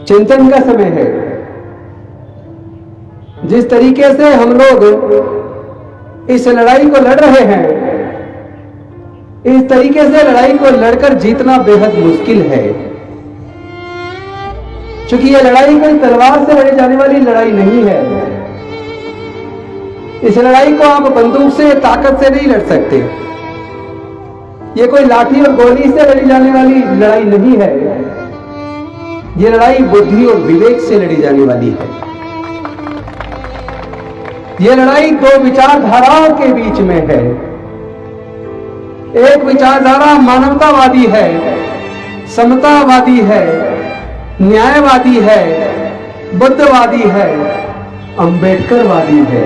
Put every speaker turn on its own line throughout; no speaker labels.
चिंतन का समय है। जिस तरीके से हम लोग इस लड़ाई को लड़ रहे हैं, इस तरीके से लड़ाई को लड़कर जीतना बेहद मुश्किल है, क्योंकि यह लड़ाई कोई तलवार से लड़ी जाने वाली लड़ाई नहीं है। इस लड़ाई को आप बंदूक से, ताकत से नहीं लड़ सकते। यह कोई लाठी और गोली से लड़ी जाने वाली लड़ाई नहीं है। यह लड़ाई बुद्धि और विवेक से लड़ी जाने वाली है। यह लड़ाई दो विचारधाराओं के बीच में है। एक विचारधारा मानवतावादी है, समतावादी है, न्यायवादी है, बुद्धवादी है, अंबेडकरवादी है,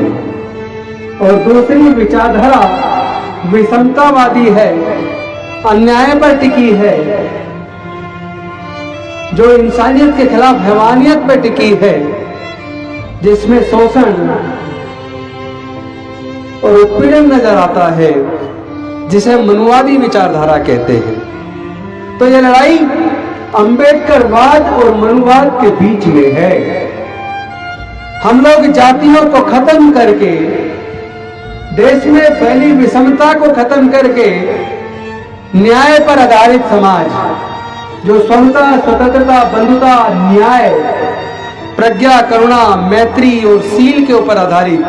और दूसरी विचारधारा विषमतावादी है, अन्याय पर टिकी है, जो इंसानियत के खिलाफ हैवानियत पर टिकी है, जिसमें शोषण और उत्पीड़न नजर आता है, जिसे मनुवादी विचारधारा कहते हैं। तो यह लड़ाई अंबेडकरवाद और मनुवाद के बीच में है। हम लोग जातियों को खत्म करके, देश में फैली विषमता को खत्म करके, न्याय पर आधारित समाज, जो समता, स्वतंत्रता, बंधुता, न्याय, प्रज्ञा, करुणा, मैत्री और शील के ऊपर आधारित,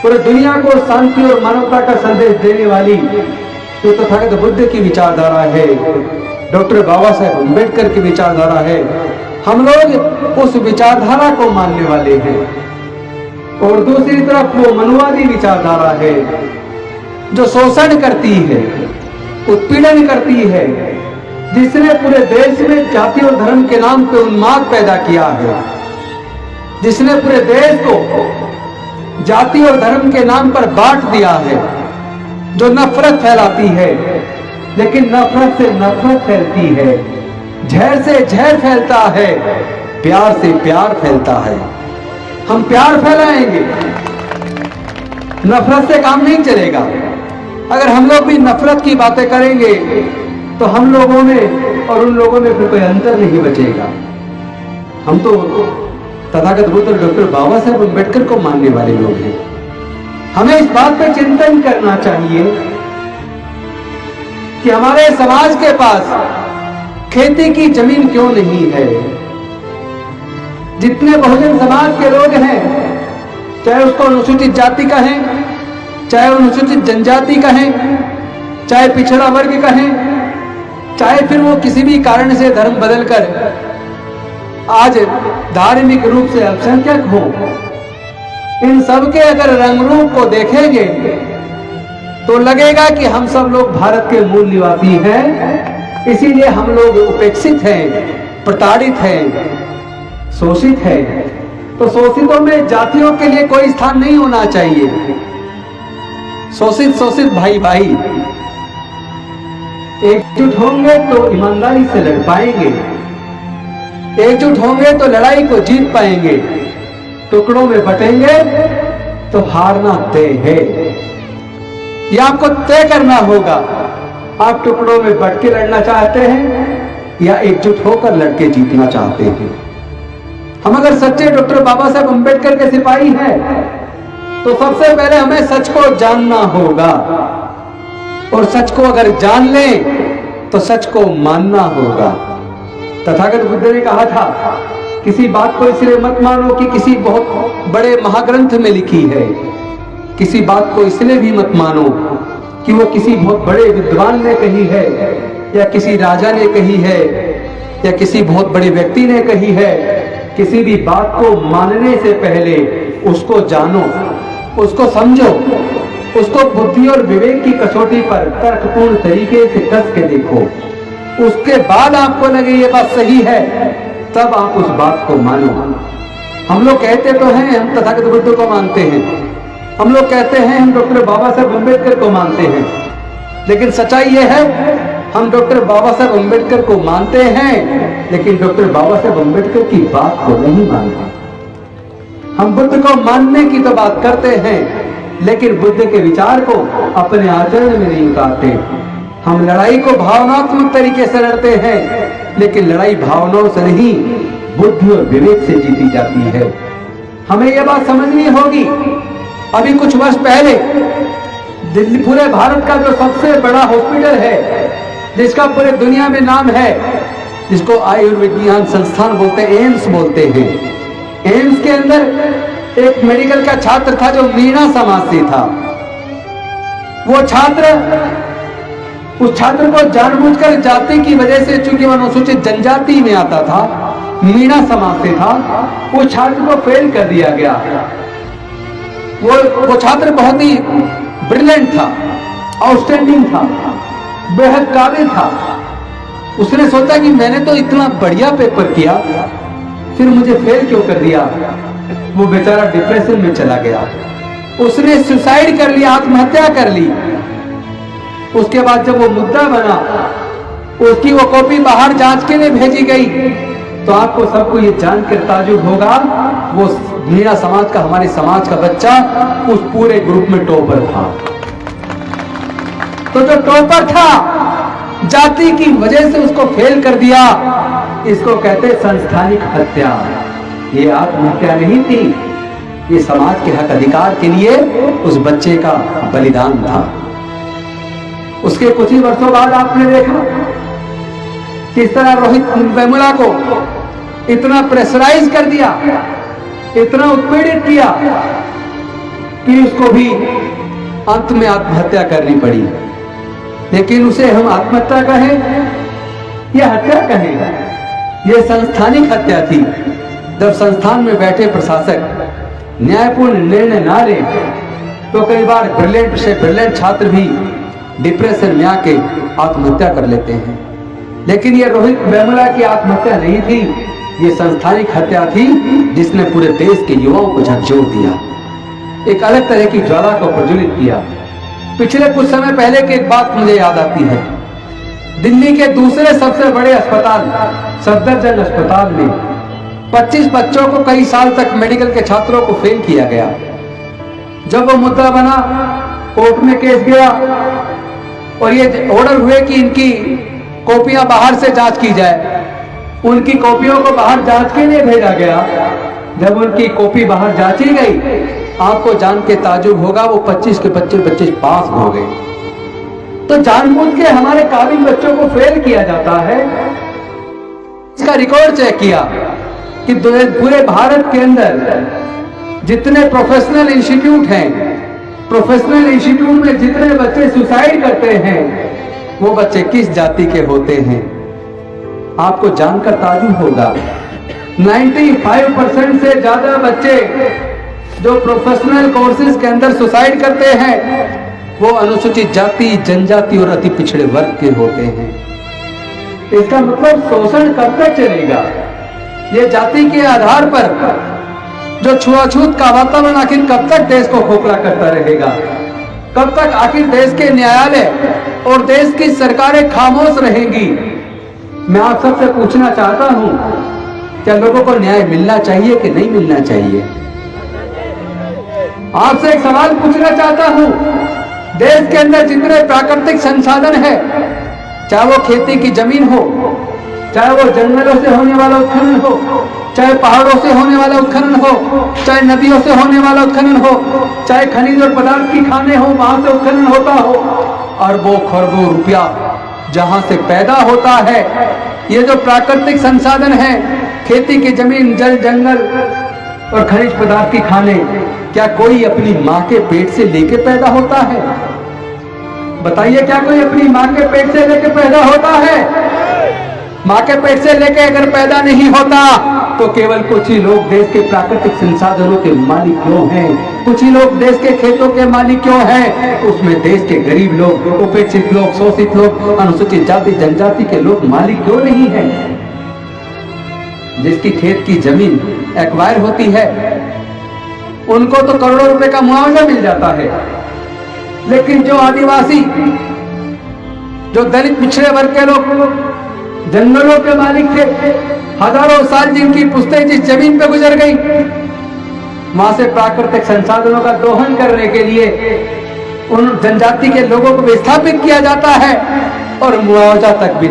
पूरी दुनिया को शांति और मानवता का संदेश देने वाली जो तथागत बुद्ध की विचारधारा है, डॉक्टर बाबा साहेब अम्बेडकर की विचारधारा है, हम लोग उस विचारधारा को मानने वाले हैं। और दूसरी तरफ वो मनुवादी विचारधारा है, जो शोषण करती है, उत्पीड़न करती है, जिसने पूरे देश में जाति और धर्म के नाम पे उन्माद पैदा किया है, जिसने पूरे देश को जाति और धर्म के नाम पर बांट दिया है, जो नफरत फैलाती है, लेकिन नफरत से नफरत फैलती है, जहर से जहर फैलता है, प्यार से प्यार फैलता है। हम प्यार फैलाएंगे, नफरत से काम नहीं चलेगा। अगर हम लोग भी नफरत की बातें करेंगे तो हम लोगों में और उन लोगों में फिर कोई अंतर नहीं बचेगा। हम तो तथागत बुद्ध डॉक्टर बाबा साहेब अम्बेडकर को मानने वाले लोग हैं। हमें इस बात पर चिंतन करना चाहिए कि हमारे समाज के पास खेती की जमीन क्यों नहीं है। जितने बहुजन समाज के लोग हैं, चाहे उसको अनुसूचित जाति कहें, चाहे अनुसूचित जनजाति कहें, चाहे पिछड़ा वर्ग कहें, चाहे फिर वो किसी भी कारण से धर्म बदलकर आज धार्मिक रूप से अल्पसंख्यक हो, इन सब के अगर रंग रूप को देखेंगे तो लगेगा कि हम सब लोग भारत के मूल निवासी हैं। इसीलिए हम लोग उपेक्षित हैं, प्रताड़ित हैं, शोषित है। तो शोषितों में जातियों के लिए कोई स्थान नहीं होना चाहिए। शोषित शोषित भाई भाई एकजुट होंगे तो ईमानदारी से लड़ पाएंगे, एकजुट होंगे तो लड़ाई को जीत पाएंगे। टुकड़ों में बटेंगे तो हारना तय है। यह आपको तय करना होगा, आप टुकड़ों में बट के लड़ना चाहते हैं या एकजुट होकर लड़के जीतना चाहते हैं। हम अगर सच्चे डॉक्टर बाबा साहेब अम्बेडकर के सिपाही हैं तो सबसे पहले हमें सच को जानना होगा, और सच को अगर जान लें तो सच को मानना होगा। तथागत बुद्ध ने कहा था, किसी बात को इसलिए मत मानो कि किसी बहुत बड़े महाग्रंथ में लिखी है, किसी बात को इसलिए भी मत मानो कि वो किसी बहुत बड़े विद्वान ने कही है, या किसी राजा ने कही है, या किसी बहुत बड़े व्यक्ति ने कही है। किसी भी बात को मानने से पहले उसको जानो, उसको समझो, उसको बुद्धि और विवेक की कसौटी पर तर्कपूर्ण तरीके से कस के देखो। उसके बाद आपको लगे ये बात सही है, तब आप उस बात को मानो। हम लोग कहते तो हैं हम तथागत बुद्ध को मानते हैं, हम लोग कहते हैं हम डॉक्टर बाबा साहेब अम्बेडकर को मानते हैं, लेकिन सच्चाई ये है हम डॉक्टर बाबा साहेब अम्बेडकर को मानते हैं, लेकिन डॉक्टर बाबा साहेब अम्बेडकर की बात को नहीं मानते। हम बुद्ध को मानने की तो बात करते हैं, लेकिन बुद्ध के विचार को अपने आचरण में नहीं उतारते। हम लड़ाई को भावनात्मक तरीके से लड़ते हैं, लेकिन लड़ाई भावनाओं से नहीं, बुद्धि और विवेक से जीती जाती है। हमें यह बात समझनी होगी। अभी कुछ वर्ष पहले दिल्ली, पूरे भारत का जो सबसे बड़ा हॉस्पिटल है, जिसका पूरे दुनिया में नाम है, जिसको आयुर्विज्ञान संस्थान बोलते हैं, एम्स बोलते हैं, एम्स के अंदर एक मेडिकल का छात्र था जो मीणा समाज से था। वो छात्र, उस छात्र को जानबूझकर जाति की वजह से, चूंकि वह अनुसूचित जनजाति में आता था, मीणा समाज से था, उस छात्र को फेल कर दिया गया। वो छात्र बहुत ही ब्रिलियंट था, आउटस्टैंडिंग था, बेहद काबिल था। उसने सोचा कि मैंने तो इतना बढ़िया पेपर किया, फिर मुझे फेल क्यों कर दिया। वो बेचारा डिप्रेशन में चला गया, उसने सुसाइड कर लिया, आत्महत्या कर ली। उसके बाद जब वो मुद्दा बना, उसकी वो कॉपी बाहर जांच के लिए भेजी गई, तो आपको सबको ये जानकर ताजुब होगा, वो मीणा समाज का, हमारे समाज का बच्चा उस पूरे ग्रुप में टॉपर था। तो जो टॉपर था, जाति की वजह से उसको फेल कर दिया। इसको कहते संस्थानिक हत्या। ये आत्महत्या नहीं थी, ये समाज के हक अधिकार के लिए उस बच्चे का बलिदान था। उसके कुछ ही वर्षों बाद आपने देखा किस तरह रोहित वेमुला को इतना प्रेशराइज कर दिया, इतना उत्पीड़ित किया कि उसको भी अंत में आत्महत्या करनी पड़ी। लेकिन उसे हम आत्महत्या कहें या हत्या कहें, यह संस्थानिक हत्या थी। जब संस्थान में बैठे प्रशासक न्यायपूर्ण निर्णय ना ले, तो कई बार ब्रिलियंट से ब्रिलियंट छात्र भी डिप्रेशन में आके आत्महत्या कर लेते हैं। लेकिन यह रोहित वेमुला की आत्महत्या नहीं थी, ये संस्थानिक हत्या थी, जिसने पूरे देश के युवाओं को झकझोर दिया, एक अलग तरह की ज्वाला को प्रज्वलित किया। पिछले कुछ समय पहले की एक बात मुझे याद आती है। दिल्ली के दूसरे सबसे बड़े अस्पताल, सफदरजंग अस्पताल में 25 बच्चों को कई साल तक मेडिकल के छात्रों को फेल किया गया। जब वो मुद्दा बना, कोर्ट में केस गया और ये ऑर्डर हुए कि इनकी कॉपियां बाहर से जांच की जाए। उनकी कॉपियों को बाहर जांच के लिए भेजा गया। जब उनकी कॉपी बाहर जांची गई, आपको जान के ताजुब होगा, वो 25 के 25 बच्चे पास हो गए। तो जानबूझ के हमारे काबिल बच्चों को फेल किया जाता है। इसका रिकॉर्ड चेक किया कि पूरे भारत के अंदर जितने प्रोफेशनल इंस्टीट्यूट हैं, प्रोफेशनल इंस्टीट्यूट में जितने बच्चे सुसाइड करते हैं, वो बच्चे किस जाति के होते हैं, आपको जानकर ताजुब होगा। 95% से ज्यादा बच्चे जो प्रोफेशनल कोर्सेज के अंदर सुसाइड करते हैं, वो अनुसूचित जाति, जनजाति और अति पिछड़े वर्ग के होते हैं। इसका मतलब शोषण कब तक चलेगा? ये जाति के आधार पर जो छुआछूत का वातावरण आखिर कब तक देश को खोखला करता रहेगा? कब तक आखिर देश के न्यायालय और देश की सरकारें खामोश रहेंगी? मैं आप सबसे पूछना चाहता हूं, क्या लोगों को न्याय मिलना चाहिए कि नहीं मिलना चाहिए? आपसे एक सवाल पूछना चाहता हूं, देश के अंदर जितने प्राकृतिक संसाधन है, चाहे वो खेती की जमीन हो, चाहे वो जंगलों से होने वाला उत्खनन हो, चाहे पहाड़ों से होने वाला उत्खनन हो, चाहे नदियों से होने वाला उत्खनन हो, चाहे खनिज और पदार्थ की खाने हो, वहां से उत्खनन होता हो, अरबों खरबों रुपया जहां से पैदा होता है, ये जो प्राकृतिक संसाधन है, खेती की जमीन, जल, जंगल और खनिज पदार्थ की खाने, क्या कोई अपनी माँ के पेट से लेके पैदा होता है? बताइए, क्या कोई अपनी माँ के पेट से लेके पैदा होता है? माँ के पेट से लेके अगर पैदा नहीं होता, तो केवल कुछ ही लोग देश के प्राकृतिक संसाधनों के मालिक क्यों हैं? कुछ ही लोग देश के खेतों के मालिक क्यों हैं? उसमें देश के गरीब लोग, उपेक्षित लोग, शोषित लोग, अनुसूचित जाति, जनजाति के लोग मालिक क्यों नहीं हैं? जिसकी खेत की जमीन एक्वायर होती है, उनको तो करोड़ों रुपए का मुआवजा मिल जाता है। लेकिन जो आदिवासी, जो दलित पिछड़े वर्ग के लोग जंगलों के मालिक थे, हजारों साल जिनकी पुश्तें जिस जमीन पे गुजर गई, वहां से प्राकृतिक संसाधनों का दोहन करने के लिए उन जनजाति के लोगों को विस्थापित किया जाता है और मुआवजा तक भी